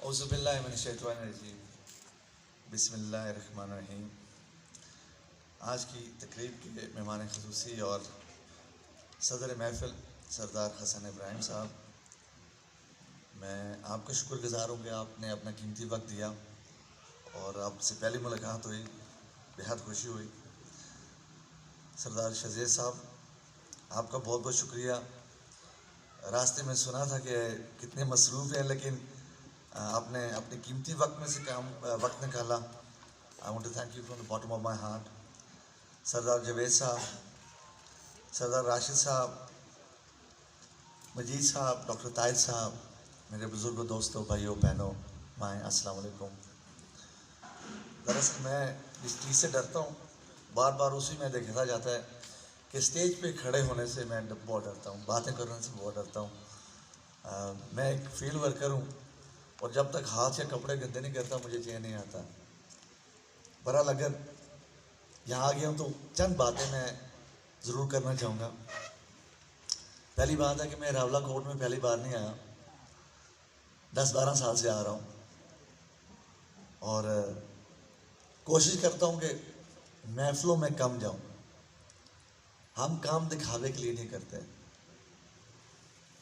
اعوذ باللہ من الشیطان الرجیم بسم اللہ الرحمن الرحیم۔ آج کی تقریب کے مہمان خصوصی اور صدر محفل سردار حسن ابراہیم صاحب، میں آپ کا شکر گزار ہوں کہ آپ نے اپنا قیمتی وقت دیا اور آپ سے پہلی ملاقات ہوئی، بہت خوشی ہوئی۔ سردار شزیر صاحب، آپ کا بہت بہت شکریہ۔ راستے میں سنا تھا کہ کتنے مصروف ہیں، لیکن آپ نے اپنے قیمتی وقت میں سے وقت نکالا۔ I want to thank you from the bottom of my heart. Sardar Javed صاحب، سردار راشد صاحب، مجید صاحب، ڈاکٹر طاہر صاحب، میرے بزرگوں، دوستوں، بھائیوں، بہنوں، مائیں، السلام علیکم۔ دراصل میں اس چیز سے ڈرتا ہوں، بار بار اسی میں دیکھا جاتا ہے کہ اسٹیج پہ کھڑے ہونے سے میں بہت ڈرتا ہوں، باتیں کرنے سے بہت ڈرتا ہوں۔ میں ایک فیلڈ ورکر ہوں اور جب تک ہاتھ یا کپڑے گندے نہیں کرتا مجھے چین نہیں آتا۔ بہرحال اگر یہاں آ گیا ہوں تو چند باتیں میں ضرور کرنا چاہوں گا۔ پہلی بات ہے کہ میں راولہ کوٹ میں پہلی بار نہیں آیا، 10-12 سال سے آ رہا ہوں اور کوشش کرتا ہوں کہ محفلوں میں کم جاؤں۔ ہم کام دکھاوے کے لیے نہیں کرتے،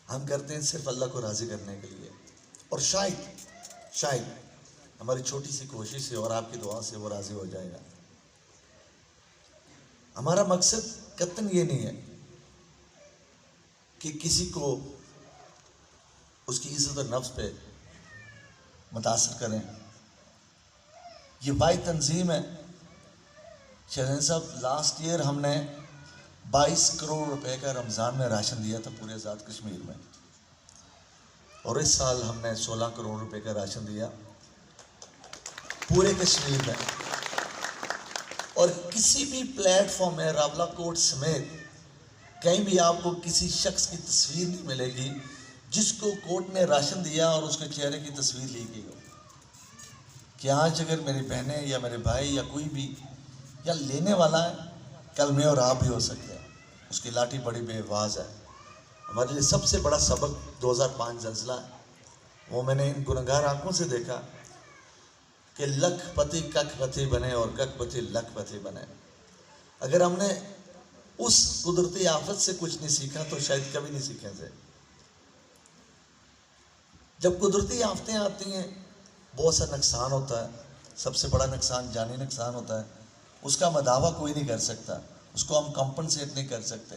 ہم کرتے ہیں صرف اللہ کو راضی کرنے کے لیے، اور شاید ہماری چھوٹی سی کوشش سے اور آپ کی دعا سے وہ راضی ہو جائے گا۔ ہمارا مقصد قطعاً یہ نہیں ہے کہ کسی کو اس کی عزت اور نفس پہ متاثر کریں۔ یہ بائی تنظیم ہے۔ شہزین صاحب، لاسٹ ایئر ہم نے 22 کروڑ روپے کا رمضان میں راشن دیا تھا پورے آزاد کشمیر میں، اور اس سال ہم نے 16 کروڑ روپے کا راشن دیا پورے کشمیر میں۔ اور کسی بھی پلیٹ فارم میں راولہ کوٹ سمیت کہیں بھی آپ کو کسی شخص کی تصویر نہیں ملے گی جس کو کوٹ نے راشن دیا اور اس کے چہرے کی تصویر لی گئی ہو کہ آج اگر میری بہنیں یا میرے بھائی یا کوئی بھی یا لینے والا ہے، کل میں اور آپ بھی ہو سکتے ہیں۔ اس کی لاٹھی بڑی بے آواز ہے۔ ہمارے لیے سب سے بڑا سبق 2005 زلزلہ ہے۔ وہ میں نے ان گنہگار آنکھوں سے دیکھا کہ لکھ پتی ککھ پتی بنے اور ککھ پتی لکھ پتی بنے۔ اگر ہم نے اس قدرتی آفت سے کچھ نہیں سیکھا تو شاید کبھی نہیں سیکھیں تھے۔ جب قدرتی آفتیں آتی ہیں بہت سا نقصان ہوتا ہے، سب سے بڑا نقصان جانی نقصان ہوتا ہے، اس کا مداوع کوئی نہیں کر سکتا، اس کو ہم کمپنسیٹ نہیں کر سکتے۔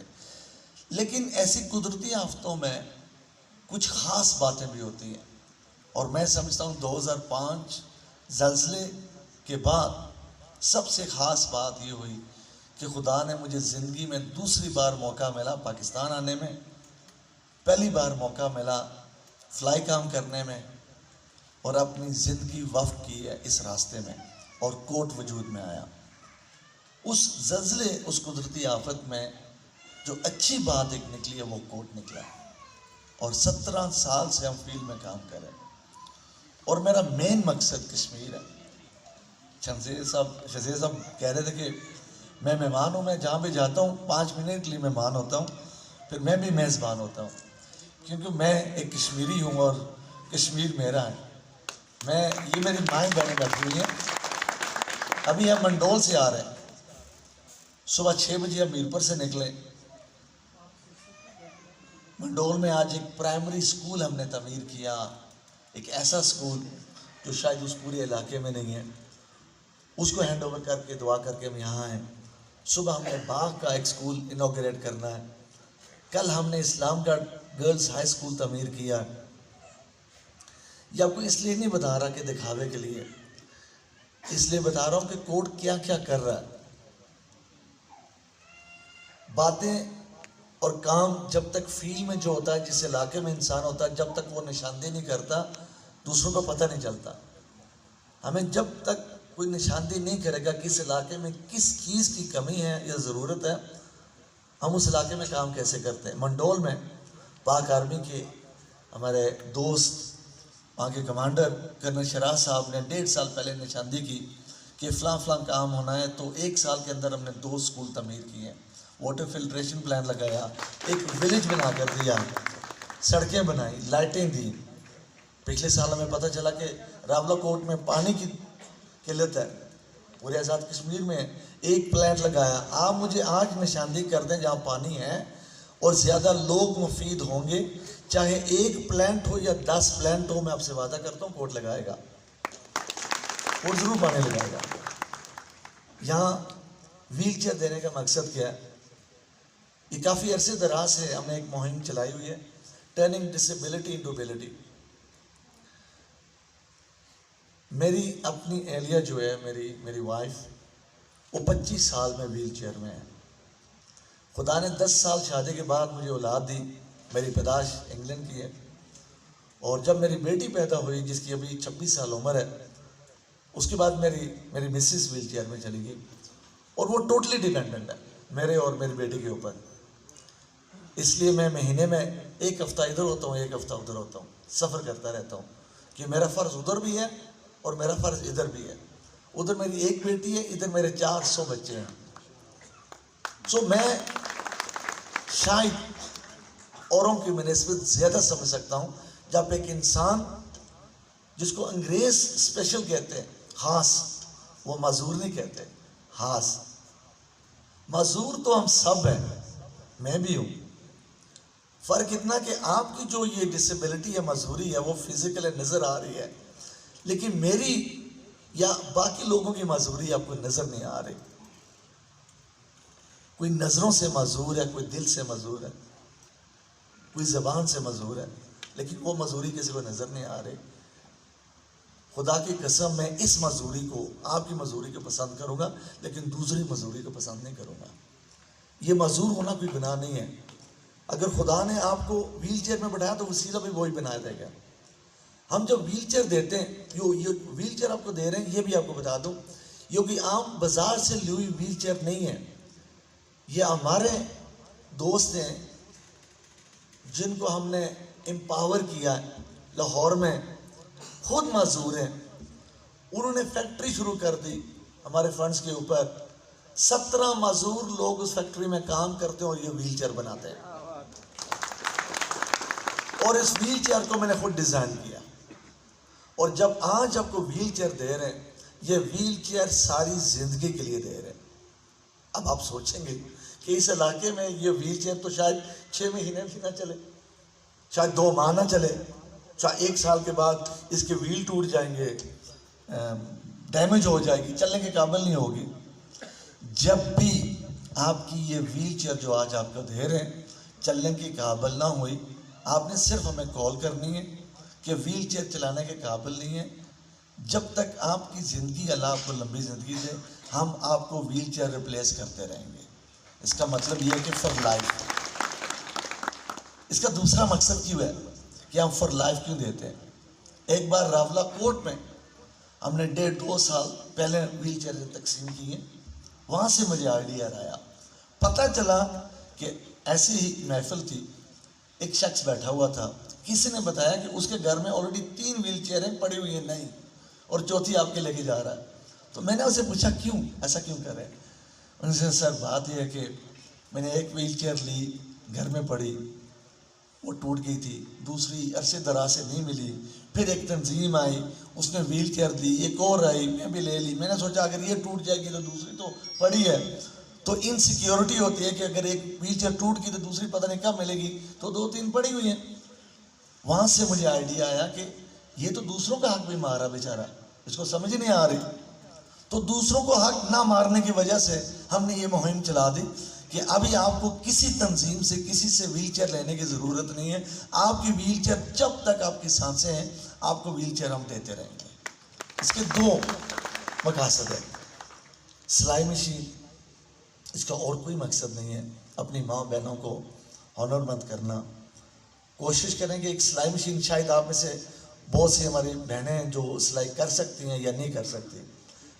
لیکن ایسی قدرتی آفتوں میں کچھ خاص باتیں بھی ہوتی ہیں، اور میں سمجھتا ہوں 2005 زلزلے کے بعد سب سے خاص بات یہ ہوئی کہ خدا نے مجھے زندگی میں دوسری بار موقع ملا پاکستان آنے میں، پہلی بار موقع ملا فلائی کام کرنے میں، اور اپنی زندگی وقف کی ہے اس راستے میں، اور کوٹ وجود میں آیا۔ اس زلزلے، اس قدرتی آفت میں جو اچھی بات ایک نکلی ہے وہ کوٹ نکلا، اور 17 سال سے ہم فیلڈ میں کام کر رہے ہیں، اور میرا مین مقصد کشمیر ہے۔ شزیر صاحب کہہ رہے تھے کہ میں مہمان ہوں، میں جہاں بھی جاتا ہوں 5 منٹ کے لیے مہمان ہوتا ہوں، پھر میں بھی میزبان ہوتا ہوں، کیونکہ میں ایک کشمیری ہوں اور کشمیر میرا ہے۔ یہ میری مائیں بہنیں بیٹھی ہوئی ہیں۔ ابھی ہم منڈول سے آ رہے ہیں، صبح 6 بجے ہم میرپور سے نکلے۔ منڈول میں آج ایک پرائمری سکول ہم نے تعمیر کیا، ایک ایسا سکول جو شاید اس پورے علاقے میں نہیں ہے، اس کو ہینڈ اوور کر کے دعا کر کے ہم یہاں ہیں۔ صبح ہم نے باغ کا ایک سکول انوگریٹ کرنا ہے۔ کل ہم نے اسلام گڑھ گرلز ہائی سکول تعمیر کیا۔ یا کوئی اس لیے نہیں بتا رہا کہ دکھاوے کے لیے، اس لیے بتا رہا ہوں کہ کوٹ کیا کیا کر رہا ہے۔ باتیں اور کام جب تک فیلڈ میں جو ہوتا ہے، جس علاقے میں انسان ہوتا ہے، جب تک وہ نشاندہی نہیں کرتا دوسروں کو پتہ نہیں چلتا۔ ہمیں جب تک کوئی نشاندہی نہیں کرے گا کس علاقے میں کس چیز کی کمی ہے یا ضرورت ہے، ہم اس علاقے میں کام کیسے کرتے ہیں۔ منڈول میں پاک آرمی کے ہمارے دوست، وہاں کے کمانڈر کرنل شراز صاحب نے 1.5 سال پہلے نشاندہی کی کہ فلاں کام ہونا ہے، تو 1 سال کے اندر ہم نے 2 سکول تعمیر کیے ہیں، واٹر فلٹریشن پلان لگایا، ایک ولیج بنا کر دیا، سڑکیں بنائی، لائٹیں دی، پچھلے سال ہمیں پتہ چلا کہ راولہ کوٹ میں پانی کی قلت ہے، پورے آزاد کشمیر میں ایک پلانٹ لگایا. آپ مجھے آج نشاندہی کر دیں جہاں پانی ہے اور زیادہ لوگ مفید ہوں گے، چاہے ایک پلانٹ ہو یا 10 پلانٹ ہو، میں آپ سے وعدہ کرتا ہوں کوٹ لگائے گا، کوٹ ضرور پانی لگائے گا. یہاں ویل چیئر دینے کا مقصد کیا ہے؟ یہ کافی عرصے دراز سے ہم نے ایک مہم چلائی ہوئی ہے، ٹرننگ ڈسیبلٹی انٹو ایبلٹی. میری اپنی اہلیہ جو ہے، میری وائف، وہ 25 سال میں ویل چیئر میں ہے. خدا نے 10 سال شادی کے بعد مجھے اولاد دی. میری پیدائش انگلینڈ کی ہے، اور جب میری بیٹی پیدا ہوئی جس کی ابھی 26 سال عمر ہے، اس کے بعد میری مسز ویل چیئر میں چلی گئی، اور وہ ٹوٹلی ڈیپینڈنٹ ہے میرے اور میری بیٹی کے اوپر. اس لیے میں مہینے میں ایک ہفتہ ادھر ہوتا ہوں، ایک ہفتہ ادھر ہوتا ہوں، سفر کرتا رہتا ہوں، کہ میرا فرض ادھر بھی ہے اور میرا فرض ادھر بھی ہے. ادھر میری ایک بیٹی ہے، ادھر میرے 400 بچے ہیں. میں شاید اوروں کی بنسبت زیادہ سمجھ سکتا ہوں جب ایک انسان جس کو انگریز اسپیشل کہتے ہیں، خاص، وہ معذور نہیں کہتے، خاص. معذور تو ہم سب ہیں، میں بھی ہوں. فرق اتنا کہ آپ کی جو یہ ڈسیبلٹی ہے، معذوری ہے، وہ فزیکل نظر آ رہی ہے، لیکن میری یا باقی لوگوں کی معذوری آپ کو نظر نہیں آ رہی. کوئی نظروں سے معذور ہے، کوئی دل سے معذور ہے، کوئی زبان سے معذور ہے، لیکن وہ معذوری کسی کو نظر نہیں آ رہی. خدا کی قسم میں اس معذوری کو، آپ کی معذوری کو پسند کروں گا، لیکن دوسری معذوری کو پسند نہیں کروں گا. یہ معذور ہونا کوئی گناہ نہیں ہے. اگر خدا نے آپ کو ویل چیئر میں بٹھایا تو وسیلہ بھی وہی بنایا دے گا. ہم جب ویل چیئر دیتے ہیں، یہ ویل چیئر آپ کو دے رہے ہیں، یہ بھی آپ کو بتا دوں، یہ کوئی عام بازار سے لی ہوئی ویل چیئر نہیں ہے. یہ ہمارے دوست ہیں جن کو ہم نے امپاور کیا ہے، لاہور میں، خود معذور ہیں. انہوں نے فیکٹری شروع کر دی ہمارے فنڈز کے اوپر. 17 معذور لوگ اس فیکٹری میں کام کرتے ہیں اور یہ ویل چیئر بناتے ہیں. اور اس ویل چیئر کو میں نے خود ڈیزائن کیا. اور جب آج آپ کو ویل چیئر دے رہے ہیں، یہ ویل چیئر ساری زندگی کے لیے دے رہے ہیں. اب آپ سوچیں گے کہ اس علاقے میں یہ ویل چیئر تو شاید 6 مہینے بھی نہ چلے، شاید 2 ماہ نہ چلے، شاید 1 سال کے بعد اس کے ویل ٹوٹ جائیں گے، ڈیمیج ہو جائے گی، چلنے کے قابل نہیں ہوگی. جب بھی آپ کی یہ ویل چیئر جو آج آپ کو دے رہے ہیں چلنے کے قابل نہ ہوئی، آپ نے صرف ہمیں کال کرنی ہے کہ ویل چیئر چلانے کے قابل نہیں ہے. جب تک آپ کی زندگی، اللہ آپ کو لمبی زندگی دے، ہم آپ کو ویل چیئر ریپلیس کرتے رہیں گے. اس کا مطلب یہ ہے کہ فار لائف. اس کا دوسرا مقصد کیوں ہے کہ ہم فار لائف کیوں دیتے ہیں؟ ایک بار راولہ کوٹ میں ہم نے 1.5-2 سال پہلے ویل چیئر تقسیم کی ہیں. وہاں سے مجھے آئیڈیا آیا. پتہ چلا کہ ایسی ہی محفل تھی، ایک شخص بیٹھا ہوا تھا، کسی نے بتایا کہ اس کے گھر میں آلریڈی 3 ویل چیئریں پڑی ہوئی ہیں نہیں، اور چوتھی آپ کے لے کے جا رہا ہے. تو میں نے اسے پوچھا کیوں ایسا کیوں کر رہے ہیں؟ ان سے سر بات یہ ہے کہ میں نے ایک ویل چیئر لی، گھر میں پڑی، وہ ٹوٹ گئی تھی، دوسری عرصے دراز سے نہیں ملی. پھر ایک تنظیم آئی، اس نے ویل چیئر دی، ایک اور آئی، میں بھی لے لی. میں نے سوچا اگر یہ ٹوٹ جائے گی تو دوسری تو پڑی ہے. تو انسیکیورٹی ہوتی ہے کہ اگر ایک ویل چیئر ٹوٹ گئی تو دوسری پتہ نہیں کب ملے گی، تو 2-3 پڑی ہوئی ہیں. وہاں سے مجھے آئیڈیا آیا کہ یہ تو دوسروں کا حق بھی مارا بیچارہ، اس کو سمجھ نہیں آ رہی. تو دوسروں کو حق نہ مارنے کی وجہ سے ہم نے یہ مہم چلا دی کہ ابھی آپ کو کسی تنظیم سے، کسی سے ویل چیئر لینے کی ضرورت نہیں ہے. آپ کی ویل چیئر جب تک آپ کی سانسیں ہیں، آپ کو ویل چیئر ہم دیتے رہیں گے. اس کے 2 مقاصد ہیں. سلائی مشین، اس کا اور کوئی مقصد نہیں ہے. اپنی ماں بہنوں کو ہنر مند کرنا. کوشش کریں گے ایک سلائی مشین، شاید آپ میں سے بہت سی ہماری بہنیں ہیں جو سلائی کر سکتی ہیں یا نہیں کر سکتی.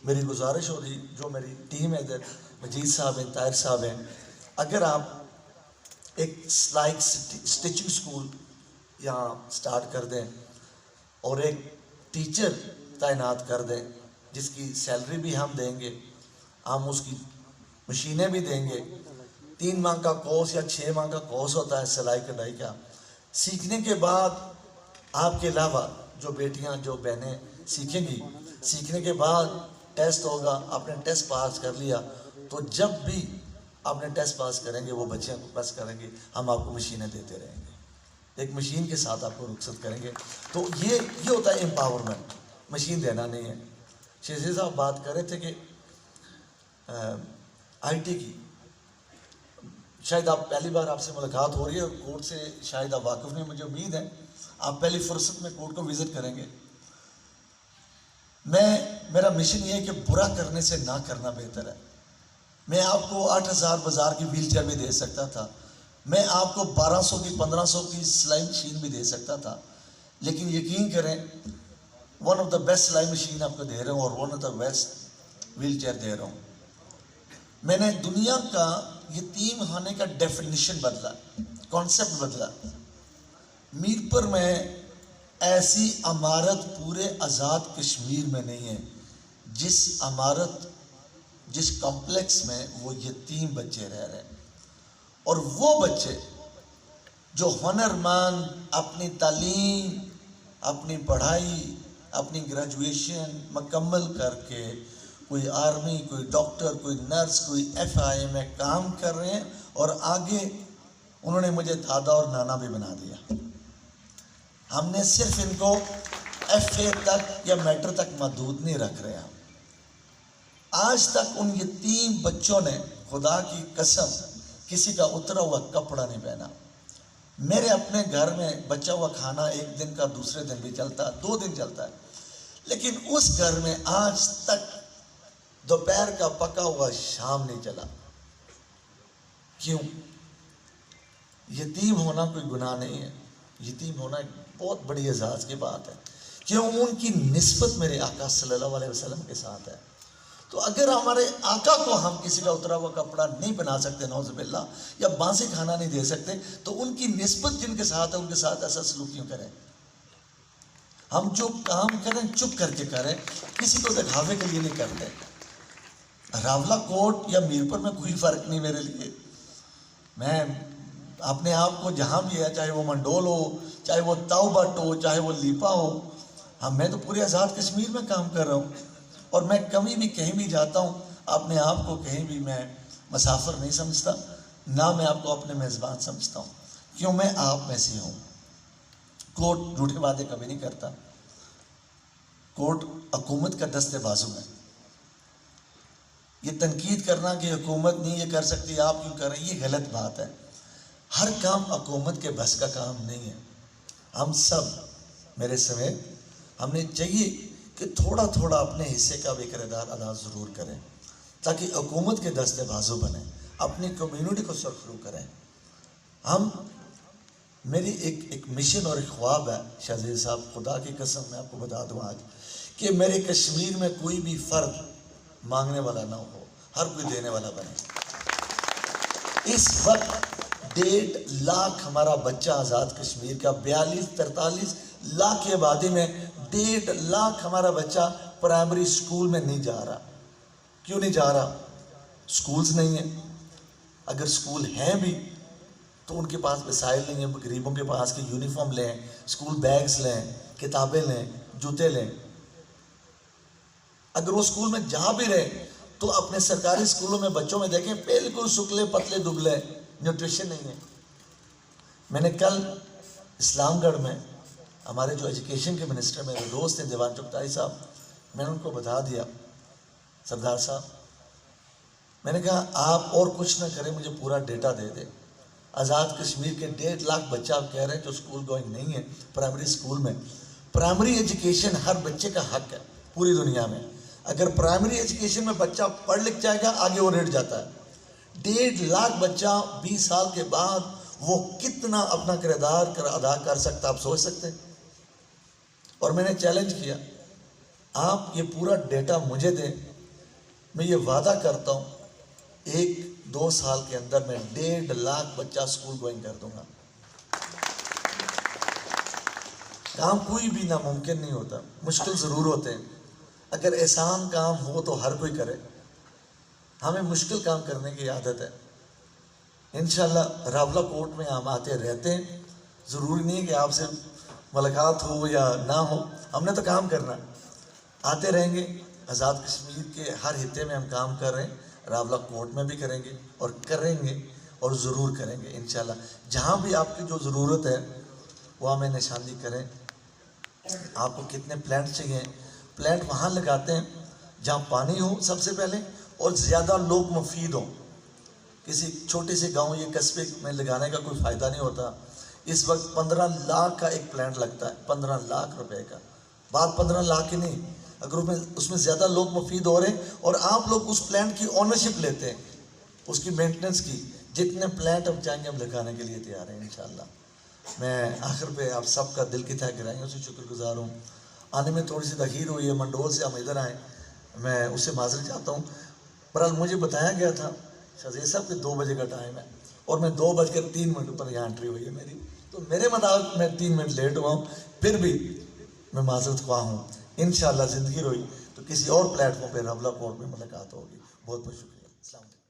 میری گزارش ہوگی، جو میری ٹیم ہے ادھر، مجید صاحب ہیں، طاہر صاحب ہیں، اگر آپ ایک سلائی سٹچنگ سکول یہاں سٹارٹ کر دیں اور ایک ٹیچر تعینات کر دیں جس کی سیلری بھی ہم دیں گے، ہم اس کی مشینیں بھی دیں گے. 3 ماہ کا کورس یا 6 ماہ کا کورس ہوتا ہے سلائی کڑھائی کا. سیکھنے کے بعد آپ کے علاوہ جو بیٹیاں جو بہنیں سیکھیں گی، سیکھنے کے بعد ٹیسٹ ہوگا، آپ نے ٹیسٹ پاس کر لیا تو جب بھی آپ نے ٹیسٹ پاس کریں گے وہ بچیاں پاس کریں گے، ہم آپ کو مشینیں دیتے رہیں گے، ایک مشین کے ساتھ آپ کو رخصت کریں گے۔ تو یہ ہوتا ہے امپاورمنٹ، مشین دینا نہیں ہے۔ شہزاد صاحب بات کر رہے تھے کہ آئی ٹی کی، شاید آپ پہلی بار آپ سے ملاقات ہو رہی ہے، کورٹ سے شاید آپ واقف نہیں، مجھے امید ہے آپ پہلی فرصت میں کورٹ کو وزٹ کریں گے۔ میرا مشن یہ ہے کہ برا کرنے سے نہ کرنا بہتر ہے۔ میں آپ کو 8,000 بازار کی ویل چیئر بھی دے سکتا تھا، میں آپ کو 1200 کی 1500 کی سلائی مشین بھی دے سکتا تھا، لیکن یقین کریں ون آف دا بیسٹ سلائی مشین آپ کو دے رہا ہوں اور one of the best wheelchair دے رہا ہوں۔ میں نے دنیا کا یتیم خانے کا ڈیفینیشن بدلا، کانسیپٹ بدلا۔ میرپور میں ایسی عمارت پورے آزاد کشمیر میں نہیں ہے جس کمپلیکس میں وہ یتیم بچے رہ رہے ہیں، اور وہ بچے جو ہنر مند اپنی تعلیم، اپنی پڑھائی، اپنی گریجویشن مکمل کر کے کوئی آرمی، کوئی ڈاکٹر، کوئی نرس، کوئی FI میں کام کر رہے ہیں، اور آگے انہوں نے مجھے دادا اور نانا بھی بنا دیا۔ ہم نے صرف ان کو FA تک یا میٹر تک محدود نہیں رکھ رہے ہیں۔ آج تک ان یتیم بچوں نے خدا کی قسم کسی کا اترا ہوا کپڑا نہیں پہنا۔ میرے اپنے گھر میں بچا ہوا کھانا ایک دن کا دوسرے دن بھی چلتا ہے، 2 دن چلتا ہے، لیکن اس گھر میں آج تک دوپہر کا پکا ہوا شام نہیں چلا۔ کیوں؟ یتیم ہونا کوئی گناہ نہیں ہے، یتیم ہونا ایک بہت بڑی اعزاز کی بات ہے، کیوں؟ ان کی نسبت میرے آقا صلی اللہ علیہ وسلم کے ساتھ ہے۔ تو اگر ہمارے آقا کو ہم کسی کا اترا ہوا کپڑا نہیں بنا سکتے نعوذ باللہ، یا بانسی کھانا نہیں دے سکتے، تو ان کی نسبت جن کے ساتھ ہے ان کے ساتھ ایسا سلوک کیوں کریں؟ ہم جو کام کریں چپ کر کے کریں، کسی کو دکھاوے کے لیے نہیں کرتے۔ راولہ کوٹ یا میرپور میں کوئی فرق نہیں میرے لیے، میں اپنے آپ کو جہاں بھی ہے، چاہے وہ منڈول ہو، چاہے وہ تاؤ بٹ ہو، چاہے وہ لیپا ہو، میں تو پورے آزاد کشمیر میں کام کر رہا ہوں، اور میں کبھی بھی کہیں بھی جاتا ہوں اپنے آپ کو کہیں بھی میں مسافر نہیں سمجھتا، نہ میں آپ کو اپنے میزبان سمجھتا ہوں، کیوں؟ میں آپ میں سے ہوں۔ کوٹ جھوٹے وعدے کبھی نہیں کرتا، کوٹ حکومت کا دستے بازو ہے۔ یہ تنقید کرنا کہ حکومت نہیں یہ کر سکتی آپ کیوں کر رہے ہیں، یہ غلط بات ہے۔ ہر کام حکومت کے بس کا کام نہیں ہے۔ ہم سب میرے سمیت ہم نے چاہیے کہ تھوڑا تھوڑا اپنے حصے کا بھی کردار ادا ضرور کریں، تاکہ حکومت کے دستے بازو بنیں، اپنی کمیونٹی کو سرخرو کریں۔ میری ایک مشن اور ایک خواب ہے شہزاد صاحب، خدا کی قسم میں آپ کو بتا دوں آج، کہ میرے کشمیر میں کوئی بھی فرد مانگنے والا نہ ہو، ہر کوئی دینے والا بنے۔ اس وقت 1.5 لاکھ ہمارا بچہ آزاد کشمیر کا، 42-43 لاکھ کی آبادی میں 1.5 لاکھ ہمارا بچہ پرائمری سکول میں نہیں جا رہا۔ کیوں نہیں جا رہا؟ سکولز نہیں ہیں، اگر سکول ہیں بھی تو ان کے پاس وسائل نہیں ہیں۔ غریبوں کے پاس کہ یونیفارم لیں، سکول بیگز لیں، کتابیں لیں، جوتے لیں۔ اگر وہ سکول میں جا بھی رہے تو اپنے سرکاری سکولوں میں بچوں میں دیکھیں بالکل شکلے پتلے دبلے، نیوٹریشن نہیں ہے۔ میں نے کل اسلام گڑھ میں ہمارے جو ایجوکیشن کے منسٹر میرے دوست ہیں دیوان چغتائی صاحب، میں نے ان کو بتا دیا، سردار صاحب میں نے کہا آپ اور کچھ نہ کریں، مجھے پورا ڈیٹا دے دیں۔ آزاد کشمیر کے 1.5 لاکھ بچہ آپ کہہ رہے ہیں جو سکول گوئنگ نہیں ہے پرائمری سکول میں۔ پرائمری ایجوکیشن ہر بچے کا حق ہے پوری دنیا میں۔ اگر پرائمری ایجوکیشن میں بچہ پڑھ لکھ جائے گا آگے وہ رٹ جاتا ہے۔ 1.5 لاکھ بچہ 20 سال کے بعد وہ کتنا اپنا کردار ادا کر سکتا آپ سوچ سکتے ہیں؟ اور میں نے چیلنج کیا، آپ یہ پورا ڈیٹا مجھے دیں، میں یہ وعدہ کرتا ہوں 1-2 سال کے اندر میں 1.5 لاکھ بچہ سکول گوئنگ کر دوں گا۔ کام کوئی بھی ناممکن نہیں ہوتا، مشکل ضرور ہوتے ہیں۔ اگر آسان کام ہو تو ہر کوئی کرے، ہمیں مشکل کام کرنے کی عادت ہے۔ انشاءاللہ راولہ کوٹ میں ہم آتے رہتے ہیں، ضروری نہیں ہے کہ آپ سے ملاقات ہو یا نہ ہو، ہم نے تو کام کرنا، آتے رہیں گے۔ آزاد کشمیر کے ہر خطے میں ہم کام کر رہے ہیں، راولہ کوٹ میں بھی کریں گے اور کریں گے اور ضرور کریں گے انشاءاللہ۔ جہاں بھی آپ کی جو ضرورت ہے وہ ہمیں نشاندہی کریں۔ آپ کو کتنے پلانٹ چاہیے، پلانٹ وہاں لگاتے ہیں جہاں پانی ہو سب سے پہلے، اور زیادہ لوگ مفید ہوں۔ کسی چھوٹے سے گاؤں یا قصبے میں لگانے کا کوئی فائدہ نہیں ہوتا۔ اس وقت 15 لاکھ کا ایک پلانٹ لگتا ہے، 15 لاکھ روپے کا، بات 15 لاکھ کی نہیں۔ اگر اس میں زیادہ لوگ مفید ہو رہے ہیں اور آپ لوگ اس پلانٹ کی اونرشپ لیتے ہیں، اس کی مینٹننس کی، جتنے پلانٹ ہم چاہیں گے ہم لگانے کے لیے تیار ہیں انشاءاللہ۔ میں آخر پہ آپ سب کا دل کی تہ گہرائیوں سے شکر گزار ہوں۔ آنے میں تھوڑی سی تاخیر ہوئی ہے، منڈول سے ہم ادھر آئے، میں اس سے معذرت چاہتا ہوں۔ بہرحال مجھے بتایا گیا تھا شہزاد صاحب کہ 2 بجے کا ٹائم ہے، اور میں 2:03 پر یہاں انٹری ہوئی ہے میری، تو میرے مطابق میں 3 منٹ لیٹ ہوا ہوں، پھر بھی میں معذرت خواہ ہوں۔ انشاءاللہ زندگی رہی تو کسی اور پلیٹ فارم پہ راولہ کوٹ میں ملاقات ہوگی۔ بہت بہت شکریہ، السلام علیکم۔